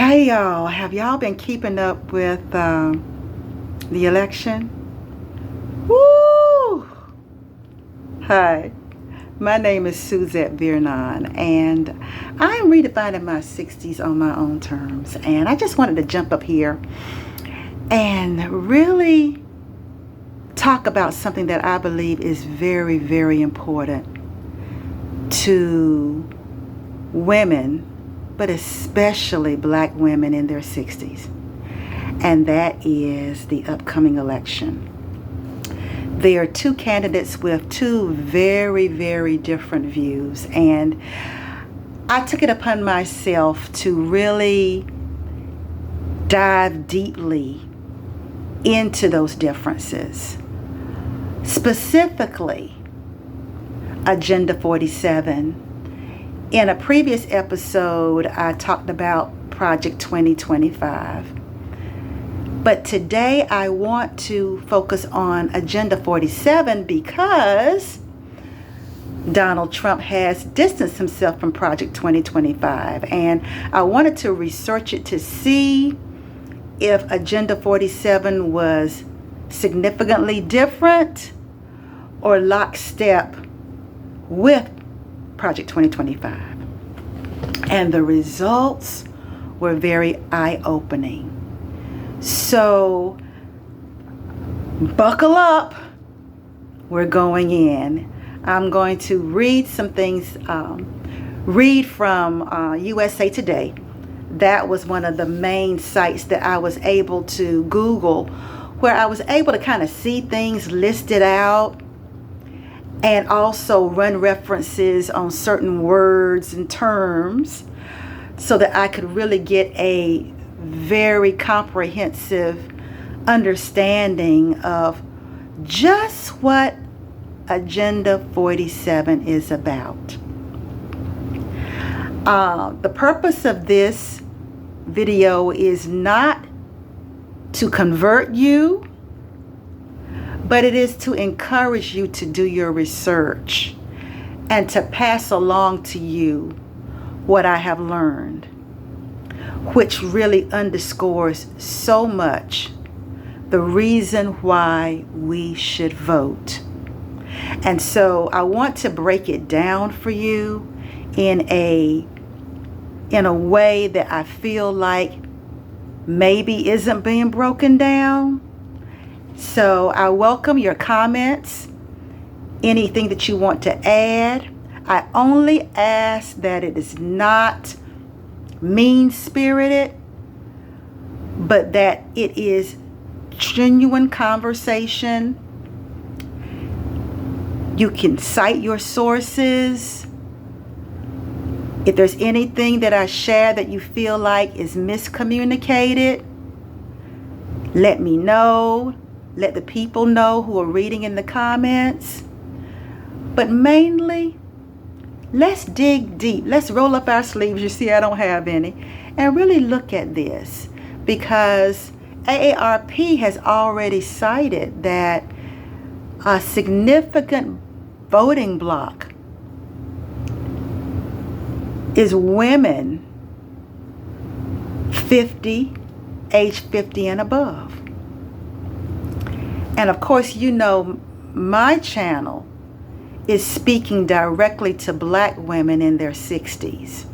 Hey y'all, have y'all been keeping up with the election? Woo! Hi, my name is Suzette and I'm redefining my 60s on my own terms. And I just wanted to jump up here and really talk about something that I believe is very, very important to women, but especially Black women in their 60s, and that is the upcoming election. There are two candidates with two very, very different views, and I took it upon myself to really dive deeply into those differences. Specifically, Agenda 47. In a previous episode, I talked about Project 2025. But today I want to focus on Agenda 47 because Donald Trump has distanced himself from Project 2025. And I wanted to research it to see if Agenda 47 was significantly different or lockstep with Project 2025. And the results were very eye-opening. So buckle up. We're going in. I'm going to read some things, read from USA Today. That was one of the main sites that I was able to Google, where I was able to kind of see things listed out and also run references on certain words and terms so that I could really get a very comprehensive understanding of just what Agenda 47 is about. The purpose of this video is not to convert you, but it is to encourage you to do your research and to pass along to you what I have learned, which really underscores so much the reason why we should vote. And so I want to break it down for you in a way that I feel like maybe isn't being broken down. So I welcome your comments, anything that you want to add. I only ask that it is not mean-spirited, but that it is genuine conversation. You can cite your sources. If there's anything that I share that you feel like is miscommunicated, let me know. Let the people know who are reading in the comments. But mainly, let's dig deep. Let's roll up our sleeves. You see, I don't have any. And really look at this. Because AARP has already cited that a significant voting bloc is women age 50 and above. And of course, you know, my channel is speaking directly to Black women in their 60s.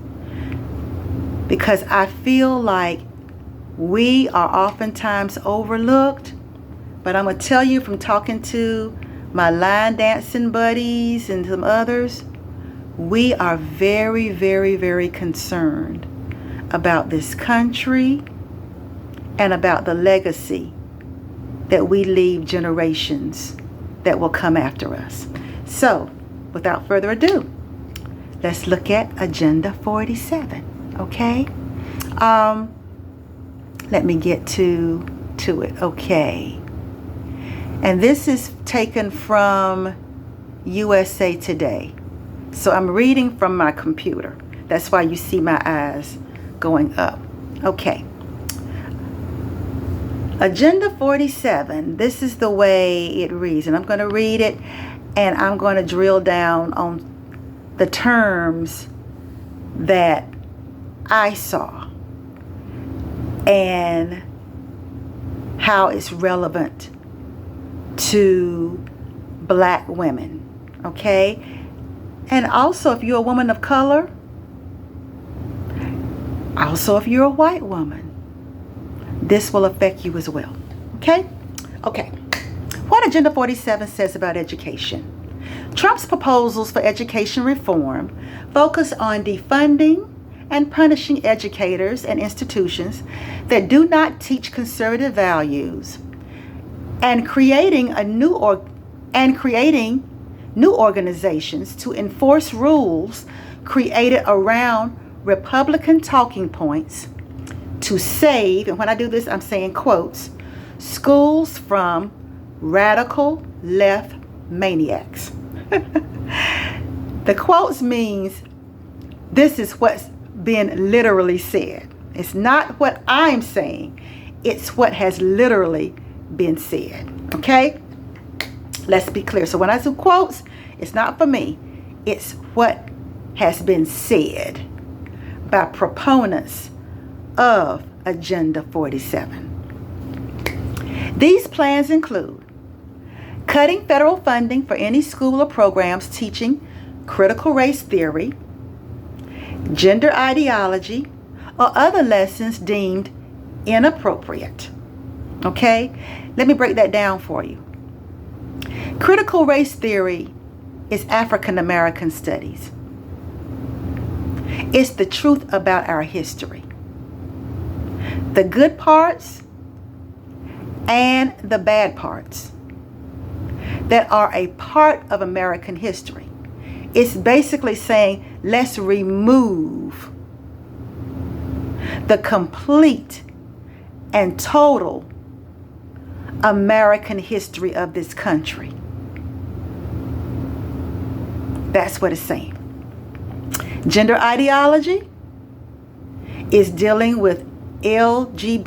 Because I feel like we are oftentimes overlooked. But I'm going to tell you from talking to my line dancing buddies and some others, we are very, very, very concerned about this country and about the legacy that we leave generations that will come after us. So, without further ado, let's look at Agenda 47, okay? Let me get to it, okay. And this is taken from USA Today. So I'm reading from my computer. That's why you see my eyes going up. Okay. Agenda 47, this is the way it reads, and I'm going to read it, and I'm going to drill down on the terms that I saw and how it's relevant to Black women, okay? And also, if you're a woman of color, also if you're a white woman, this will affect you as well, okay? Okay, what Agenda 47 says about education. Trump's proposals for education reform focus on defunding and punishing educators and institutions that do not teach conservative values, and creating new organizations to enforce rules created around Republican talking points to save, and when I do this I'm saying quotes, schools from radical left maniacs. The quotes means this is what's been literally said. It's not what I'm saying. It's what has literally been said. Okay? Let's be clear. So when I do quotes, it's not for me. It's what has been said by proponents of Agenda 47. These plans include cutting federal funding for any school or programs teaching critical race theory, gender ideology, or other lessons deemed inappropriate. Okay? Let me break that down for you. Critical race theory is African American studies. It's the truth about our history. The good parts and the bad parts that are a part of American history. It's basically saying, let's remove the complete and total American history of this country. That's what it's saying. Gender ideology is dealing with LGBTQIA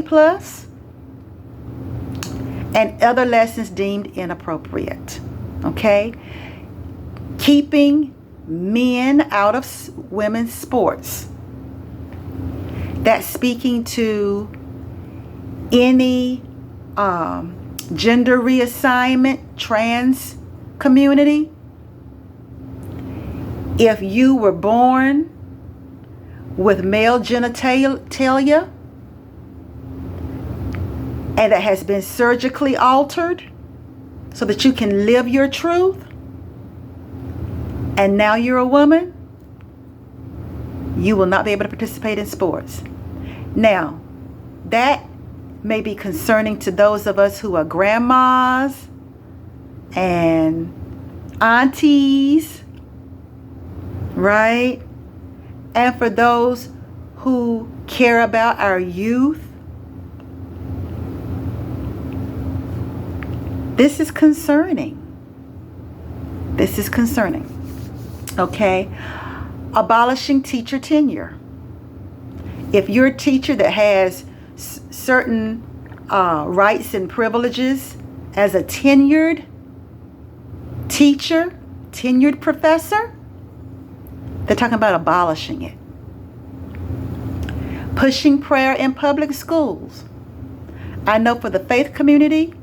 plus and other lessons deemed inappropriate. Okay? Keeping men out of women's sports. That's speaking to any gender reassignment, trans community. If you were born with male genitalia and that has been surgically altered so that you can live your truth, and now you're a woman, you will not be able to participate in sports. Now, that may be concerning to those of us who are grandmas and aunties, right? And for those who care about our youth, this is concerning. This is concerning. Okay? Abolishing teacher tenure. If you're a teacher that has certain rights and privileges as a tenured teacher, tenured professor, they're talking about abolishing it. Pushing prayer in public schools. I know for the faith community,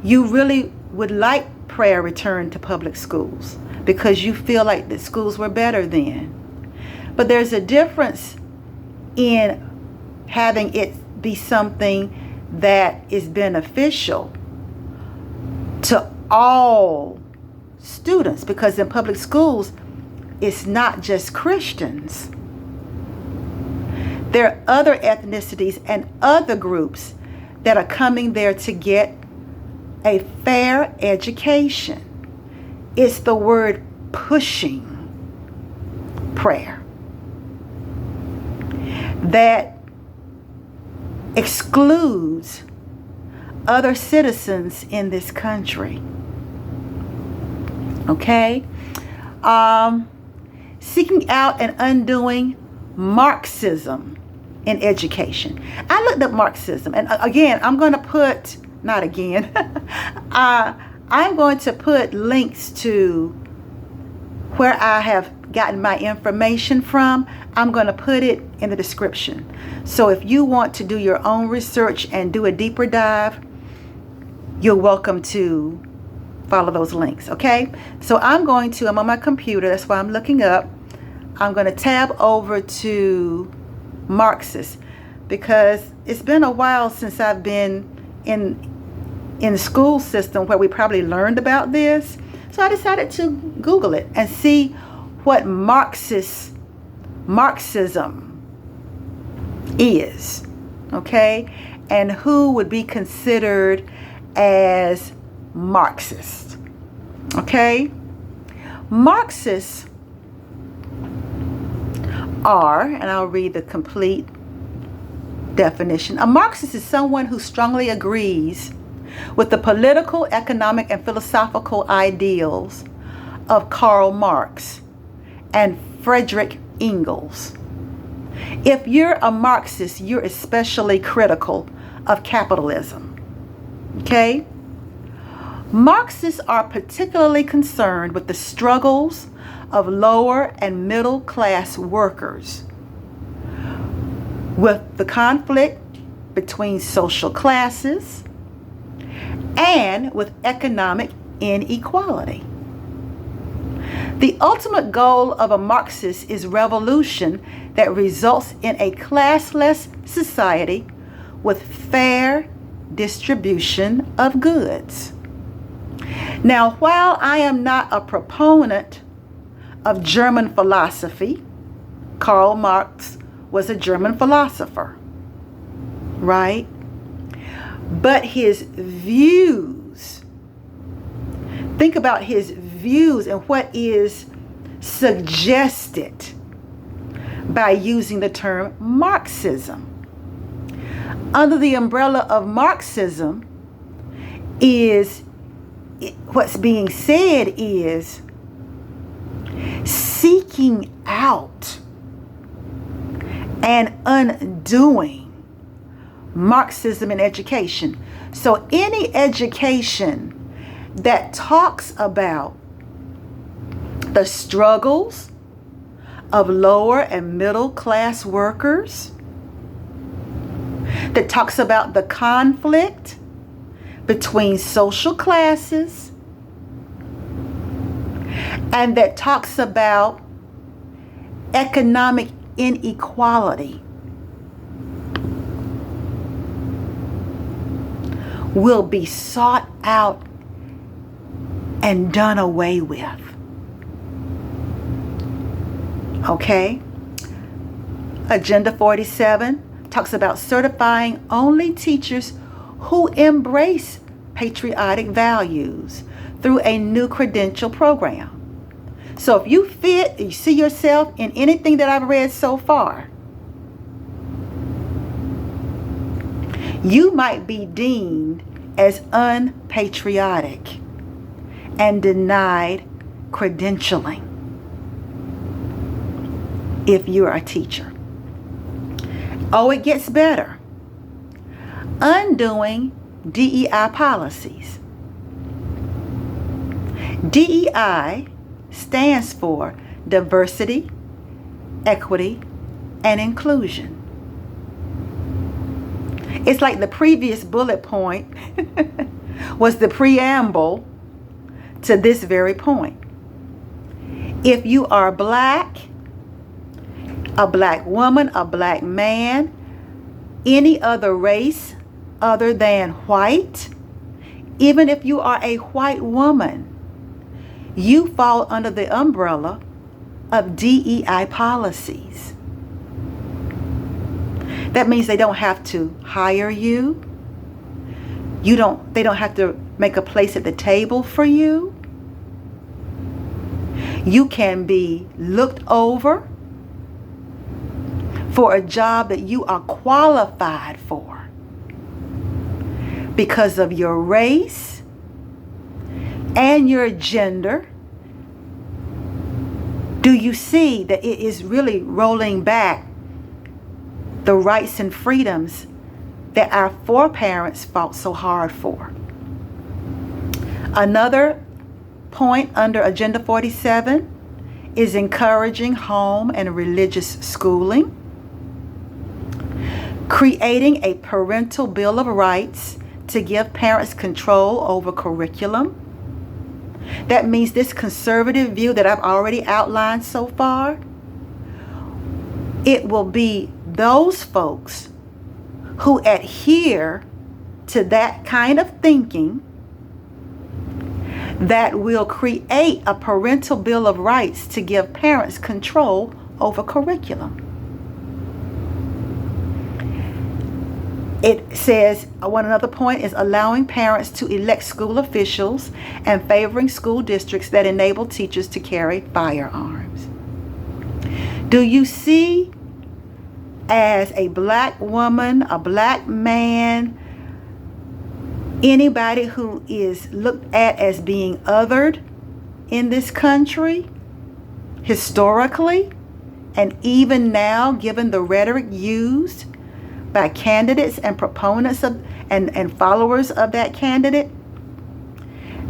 you really would like prayer returned to public schools because you feel like the schools were better then. But there's a difference in having it be something that is beneficial to all students, because in public schools, it's not just Christians. There are other ethnicities and other groups that are coming there to get a fair education. It's the word pushing prayer that excludes other citizens in this country. Okay? Seeking out and undoing Marxism in education. I looked up Marxism, and again, I'm going to put, not again, I'm going to put links to where I have gotten my information from, I'm going to put it in the description. So if you want to do your own research and do a deeper dive, you're welcome to follow those links, okay? So I'm on my computer, that's why I'm looking up. I'm going to tab over to Marxist, because it's been a while since I've been in the school system where we probably learned about this. So I decided to Google it and see what Marxism is, okay? And who would be considered as Marxist, okay? Marxists are, and I'll read the complete definition. A Marxist is someone who strongly agrees with the political, economic, and philosophical ideals of Karl Marx and Friedrich Engels. If you're a Marxist, you're especially critical of capitalism, okay? Marxists are particularly concerned with the struggles of lower and middle class workers, with the conflict between social classes, and with economic inequality. The ultimate goal of a Marxist is revolution that results in a classless society with fair distribution of goods. Now, while I am not a proponent of German philosophy, Karl Marx was a German philosopher, right? But his views, think about his views and what is suggested by using the term Marxism. Under the umbrella of Marxism is, what's being said is seeking out and undoing Marxism in education. So any education that talks about the struggles of lower and middle class workers, that talks about the conflict between social classes, and that talks about economic inequality, will be sought out and done away with. Okay? Agenda 47 talks about certifying only teachers who embrace patriotic values through a new credential program. So if you see yourself in anything that I've read so far, you might be deemed as unpatriotic and denied credentialing if you're a teacher. Oh, it gets better. Undoing DEI policies. DEI stands for diversity, equity, and inclusion. It's like the previous bullet point was the preamble to this very point. If you are black, a black woman, a black man, any other race other than white, even if you are a white woman, you fall under the umbrella of DEI policies. That means they don't have to hire you. They don't have to make a place at the table for you. You can be looked over for a job that you are qualified for because of your race and your gender. Do you see that it is really rolling back the rights and freedoms that our foreparents fought so hard for? Another point under Agenda 47 is encouraging home and religious schooling, creating a parental bill of rights to give parents control over curriculum. That means this conservative view that I've already outlined so far, it will be those folks who adhere to that kind of thinking that will create a parental bill of rights to give parents control over curriculum. It says, another point is allowing parents to elect school officials and favoring school districts that enable teachers to carry firearms. Do you see, as a black woman, a black man, anybody who is looked at as being othered in this country, historically, and even now, given the rhetoric used by candidates and proponents of and followers of that candidate,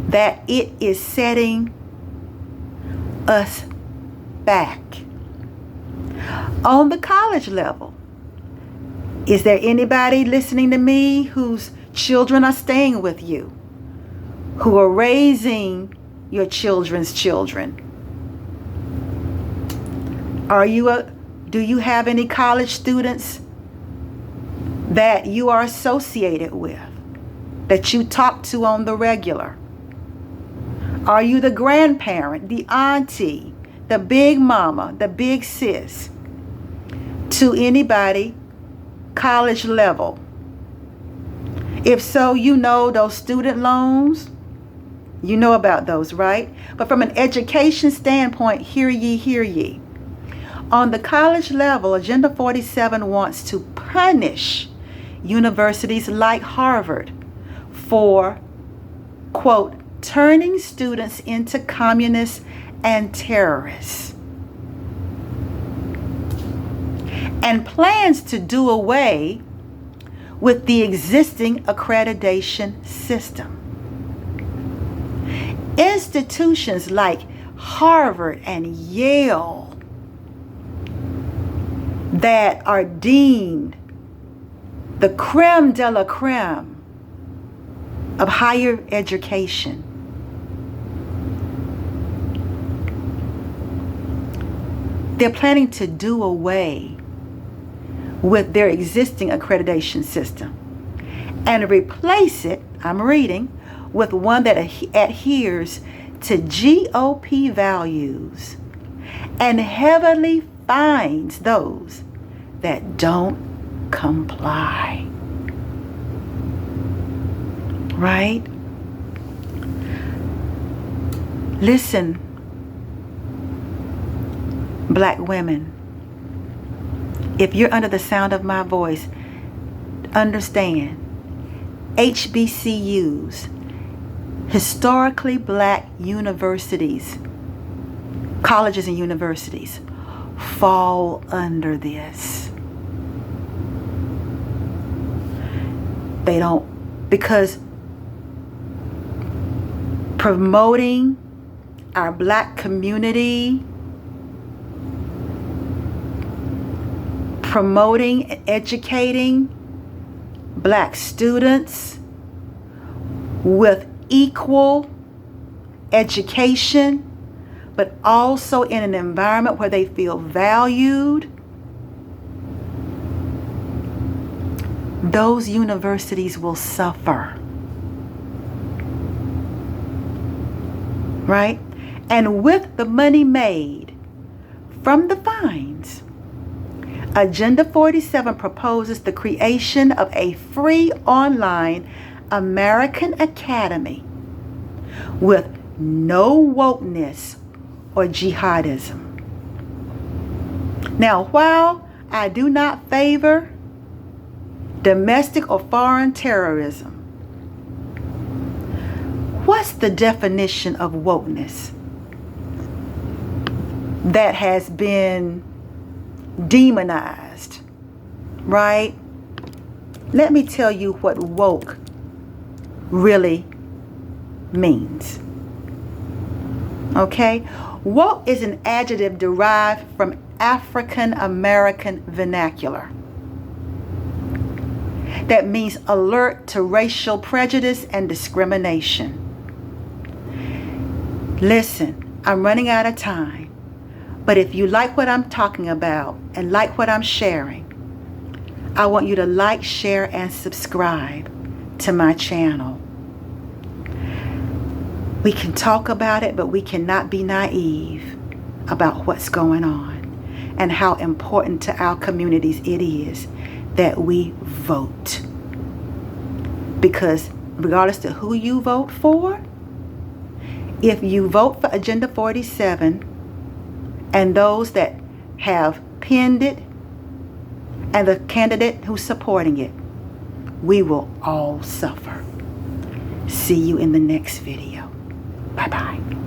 that it is setting us back. On the college level, is there anybody listening to me whose children are staying with you, who are raising your children's children? Do you have any college students that you are associated with, that you talk to on the regular? Are you the grandparent, the auntie, the big mama, the big sis to anybody college level? If so, you know those student loans, you know about those, right? But from an education standpoint, hear ye, hear ye. On the college level, Agenda 47 wants to punish universities like Harvard for, quote, turning students into communists and terrorists, and plans to do away with the existing accreditation system. Institutions like Harvard and Yale that are deemed the creme de la creme of higher education, they're planning to do away with their existing accreditation system and replace it, I'm reading, with one that adheres to GOP values and heavily fines those that don't comply. Right? Listen, black women, if you're under the sound of my voice, understand HBCUs, historically black universities, colleges and universities, fall under this. They don't, because promoting our black community, promoting and educating black students with equal education, but also in an environment where they feel valued, those universities will suffer. Right? And with the money made from the fines, Agenda 47 proposes the creation of a free online American Academy with no wokeness or jihadism. Now, while I do not favor domestic or foreign terrorism, what's the definition of wokeness that has been demonized, right? Let me tell you what woke really means. Okay? Woke is an adjective derived from African American vernacular that means alert to racial prejudice and discrimination. Listen, I'm running out of time, but if you like what I'm talking about and like what I'm sharing, I want you to like, share, and subscribe to my channel. We can talk about it, but we cannot be naive about what's going on and how important to our communities it is that we vote. Because regardless of who you vote for, if you vote for Agenda 47 and those that have pinned it and the candidate who's supporting it, we will all suffer. See you in the next video. Bye-bye.